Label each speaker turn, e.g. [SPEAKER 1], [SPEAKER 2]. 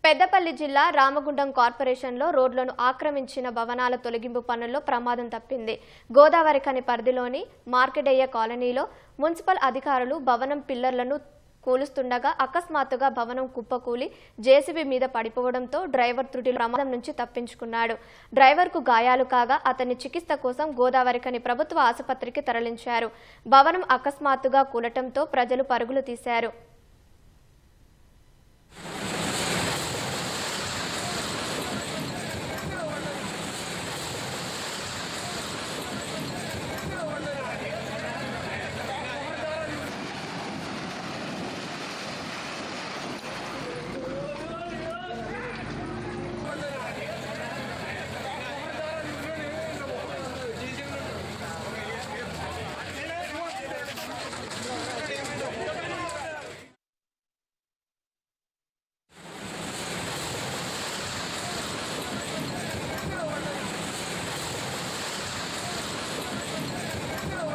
[SPEAKER 1] పెద్దపల్లి జిల్లా రామగుండం కార్పొరేషన్లో రోడ్లను ఆక్రమించిన భవనాల తొలగింపు పనుల్లో ప్రమాదం తప్పింది. గోదావరిఖని పరిధిలోని మార్కెడయ్య కాలనీలో మున్సిపల్ అధికారులు భవనం పిల్లర్లను కూలుస్తుండగా అకస్మాత్తుగా భవనం కుప్పకూలి జేసీబీ మీద పడిపోవడంతో డ్రైవర్ త్రుటిలో ప్రమాదం నుంచి తప్పించుకున్నాడు. డ్రైవర్కు గాయాలు కాగా అతన్ని చికిత్స కోసం గోదావరిఖని ప్రభుత్వ ఆసుపత్రికి తరలించారు. భవనం అకస్మాత్తుగా కూలటంతో ప్రజలు పరుగులు తీశారు.